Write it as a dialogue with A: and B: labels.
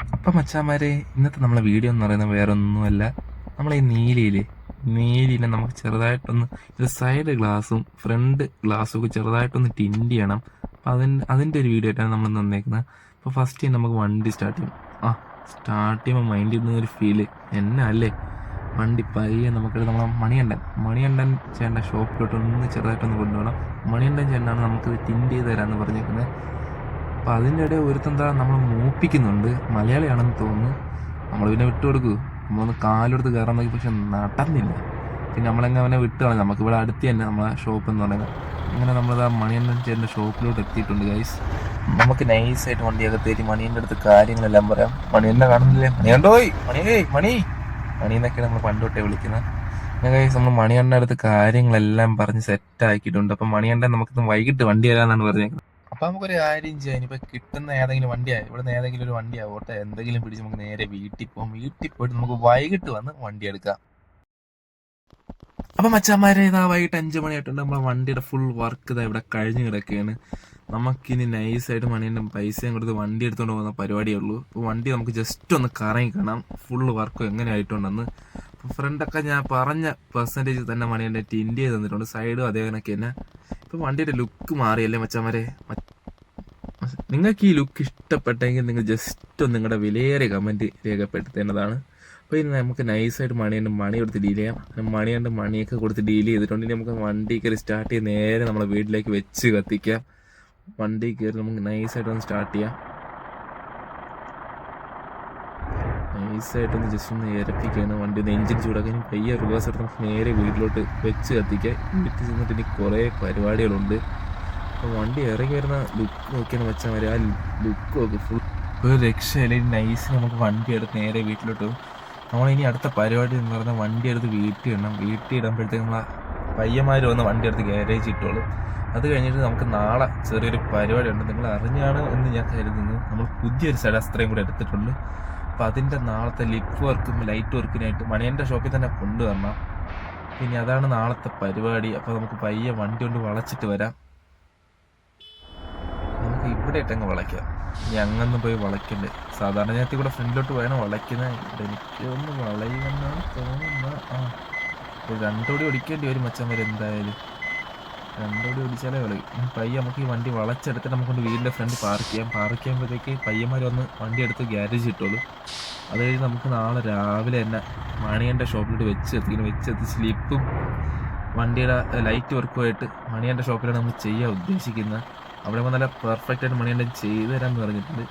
A: അപ്പം മച്ചാന്മാരെ, ഇന്നത്തെ നമ്മളെ വീഡിയോ എന്ന് പറയുന്നത് വേറെ ഒന്നുമല്ല. നമ്മളെ ഈ നീലിനെ നമുക്ക് ചെറുതായിട്ടൊന്ന് ഇത് സൈഡ് ഗ്ലാസും ഫ്രണ്ട് ഗ്ലാസ്സും ഒക്കെ ചെറുതായിട്ടൊന്ന് ടിൻഡ് ചെയ്യണം. അപ്പം അതിൻ്റെ ഒരു വീഡിയോ ആയിട്ടാണ് നമ്മൾ വന്നേക്കുന്നത്. അപ്പോൾ ഫസ്റ്റ് നമുക്ക് വണ്ടി സ്റ്റാർട്ട് ചെയ്യും. സ്റ്റാർട്ട് ചെയ്യുമ്പോൾ മൈൻഡിൽ നിന്ന് ഒരു ഫീല് എന്നാ അല്ലേ. വണ്ടി പയ്യെ നമുക്ക് നമ്മളെ മണിയണ്ടൻ ചേട്ടൻ്റെ ഷോപ്പിലോട്ട് ഒന്ന് ചെറുതായിട്ടൊന്ന് കൊണ്ടുപോകണം. മണിയണ്ടൻ ചേട്ടനാണ് നമുക്ക് ടിൻഡ് ചെയ്ത് തരാമെന്ന് പറഞ്ഞേക്കുന്നത്. അപ്പം അതിൻ്റെ ഇടയിൽ ഒരുത്തെന്താ നമ്മൾ മൂപ്പിക്കുന്നുണ്ട്, മലയാളിയാണെന്ന് തോന്നുന്നു. നമ്മൾ പിന്നെ വിട്ടുകൊടുക്കൂ, നമ്മളൊന്ന് കാലെടുത്ത് കയറാൻ നോക്കി, പക്ഷെ നടന്നില്ല. പിന്നെ നമ്മളെങ്ങനെ അവനെ വിട്ട് കളഞ്ഞു. നമുക്കിവിടെ അടുത്ത് തന്നെ നമ്മളെ ഷോപ്പ് എന്ന് പറയുന്നത്. അങ്ങനെ നമ്മളത് ആ മണിയണ്ണൻ ചേട്ടൻ്റെ ഷോപ്പിലോട്ട് എത്തിയിട്ടുണ്ട് ഗൈസ്. നമുക്ക് നൈസായിട്ട് വണ്ടിയൊക്കെ തേരി മണിയൻ്റെ അടുത്ത് കാര്യങ്ങളെല്ലാം പറയാം. മണിയന്നെ കാണുന്നില്ലേ, മണിയണ്ടോയ് മണി എന്നൊക്കെയാണ് നമ്മൾ പണ്ടോട്ടേ വിളിക്കുന്നത്. പിന്നെ ഗൈസ് നമ്മൾ മണിയണ്ണൻ്റെ അടുത്ത് കാര്യങ്ങളെല്ലാം പറഞ്ഞ് സെറ്റ് ആക്കിയിട്ടുണ്ട്. അപ്പം മണിയണ്ണൻ നമുക്കിന്ന് വൈകിട്ട് വണ്ടി തരാമെന്നാണ് പറഞ്ഞേക്കുന്നത്. അപ്പൊ നമുക്കൊരു കാര്യം ചെയ്യാം. ഇനിയിപ്പോ കിട്ടുന്ന ഏതെങ്കിലും വണ്ടിയായി ഇവിടെ നിന്ന് ഏതെങ്കിലും ഒരു വണ്ടി ആവട്ടെ, എന്തെങ്കിലും പിടിച്ച് നമുക്ക് നേരെ വീട്ടിൽ പോകും. വീട്ടിൽ പോയിട്ട് നമുക്ക് വൈകിട്ട് വന്ന് വണ്ടി എടുക്കാം. അപ്പൊ മച്ചാന്മാരെ, ഇതാ വൈകിട്ട് 5 മണിയായിട്ടുണ്ട്. നമ്മളെ വണ്ടിയുടെ ഫുൾ വർക്ക് ഇതാ ഇവിടെ കഴിഞ്ഞു കിടക്കുകയാണ്. നമുക്കിനി നൈസായിട്ട് മണീൻ്റെ പൈസയും കൊടുത്ത് വണ്ടി എടുത്തുകൊണ്ട് പോകുന്ന പരിപാടിയേ ഉള്ളൂ. അപ്പോൾ വണ്ടി നമുക്ക് ജസ്റ്റ് ഒന്ന് കറങ്ങി കാണാം ഫുൾ വർക്ക് എങ്ങനെ ആയിട്ടുണ്ടെന്ന്. അപ്പോൾ ഫ്രണ്ടൊക്കെ ഞാൻ പറഞ്ഞ പെർസെൻറ്റേജ് തന്നെ മണീൻ്റെ ടിൻഡ് ചെയ്ത് തന്നിട്ടുണ്ട്. സൈഡും അതേ കണക്ക് തന്നെ. ഇപ്പം വണ്ടിയുടെ ലുക്ക് മാറിയല്ലേ മച്ചാന്മാരെ. നിങ്ങൾക്ക് ഈ ലുക്ക് ഇഷ്ടപ്പെട്ടെങ്കിൽ നിങ്ങൾ ജസ്റ്റ് ഒന്ന് നിങ്ങളുടെ വിലയേറിയ കമൻറ്റ് രേഖപ്പെടുത്തേണ്ടതാണ്. അപ്പോൾ ഇനി നമുക്ക് നൈസായിട്ട് മണി കൊടുത്ത് ഡീൽ ചെയ്യാം. മണിയൊക്കെ കൊടുത്ത് ഡീൽ ചെയ്തിട്ടുണ്ട്. ഇനി നമുക്ക് വണ്ടി കയറി സ്റ്റാർട്ട് ചെയ്ത് നേരെ നമ്മളെ വീട്ടിലേക്ക് വെച്ച് കത്തിക്കാം. വണ്ടി കയറി നമുക്ക് നൈസായിട്ടൊന്ന് സ്റ്റാർട്ട് ചെയ്യാം. നൈസായിട്ടൊന്ന് ജസ്റ്റ് ഒന്ന് ഇരപ്പിക്കുകയാണ്. വണ്ടി ഒന്ന് എഞ്ചിൻ ചൂടാക്കി ഇനി പയ്യെ റിവേഴ്സ് എടുത്ത് നമുക്ക് നേരെ വീട്ടിലോട്ട് വെച്ച് കത്തിക്കാം. വീട്ടിൽ ചെന്നിട്ട് ഇനി കുറേ പരിപാടികളുണ്ട്. അപ്പോൾ വണ്ടി ഇറങ്ങി വരുന്ന ലുക്ക് നോക്കിയാണ് വെച്ചാൽ മതി. ആ ലുക്ക് നോക്കി ഫുൾ ഒരു രക്ഷയില്ല. നൈസ് നമുക്ക് വണ്ടി എടുത്ത് നേരെ വീട്ടിലോട്ട് പോകും. നമ്മളിനി അടുത്ത പരിപാടി എന്ന് പറഞ്ഞാൽ വണ്ടി എടുത്ത് വീട്ടിൽ ഇടണം. വീട്ടിൽ ഇടുമ്പോഴത്തേക്ക് നമ്മളെ പയ്യന്മാർ വന്ന് വണ്ടി എടുത്ത് ഗ്യാരേജ് ഇട്ടോളും. അത് കഴിഞ്ഞിട്ട് നമുക്ക് നാളെ ചെറിയൊരു പരിപാടി ഉണ്ട്. നിങ്ങൾ അറിഞ്ഞാണ് എന്ന് ഞാൻ കരുതുന്നു. നമ്മൾ പുതിയൊരു സഡാസ്ത്രയും കൂടെ എടുത്തിട്ടുണ്ട്. അപ്പോൾ അതിൻ്റെ നാളത്തെ ലിപ്പ് വർക്കും ലൈറ്റ് വർക്കിനായിട്ട് മണിയൻ്റെ ഷോപ്പിൽ തന്നെ കൊണ്ടുവരണം. പിന്നെ അതാണ് നാളത്തെ പരിപാടി. അപ്പോൾ നമുക്ക് പയ്യെ വണ്ടി കൊണ്ട് വളച്ചിട്ട് വരാം. നമുക്ക് ഇവിടെ ഇട്ടങ്ങ് വളയ്ക്കാം. ഇനി അങ്ങൊന്നും പോയി വളയ്ക്കണ്ടേ. സാധാരണ നേരത്തെ കൂടെ ഫ്രണ്ടിലോട്ട് വേണം വളയ്ക്കുന്നത്. ഇവിടെ എനിക്കൊന്ന് വളയുമെന്നാണ് തോന്നുന്നത്. ഒരു 2 ഓടി ഓടിക്കേണ്ടി വരും മച്ചാൻ വരെ എന്തായാലും. 2 ഓടി ഓടിച്ചാലേ വളയും. പയ്യെ നമുക്ക് ഈ വണ്ടി വളച്ചെടുത്തിട്ട് നമുക്കൊണ്ട് വീടിൻ്റെ ഫ്രണ്ട് പാർക്ക് ചെയ്യുമ്പോഴത്തേക്ക് പയ്യന്മാർ വന്ന് വണ്ടി എടുത്ത് ഗ്യാരേജ് ഇട്ടോളൂ. അത് കഴിഞ്ഞ് നമുക്ക് നാളെ രാവിലെ തന്നെ മണിയൻ്റെ ഷോപ്പിലോട്ട് വെച്ചെത്തി സ്ലിപ്പും വണ്ടിയുടെ ലൈറ്റ് വർക്കുമായിട്ട് മണിയൻ്റെ ഷോപ്പിലാണ് നമ്മൾ ചെയ്യാൻ ഉദ്ദേശിക്കുന്നത്. അവിടെ നല്ല പെർഫെക്റ്റ് ആയിട്ട് മണിയൻ്റെ ചെയ്തു തരാമെന്ന് പറഞ്ഞിട്ടുണ്ട്.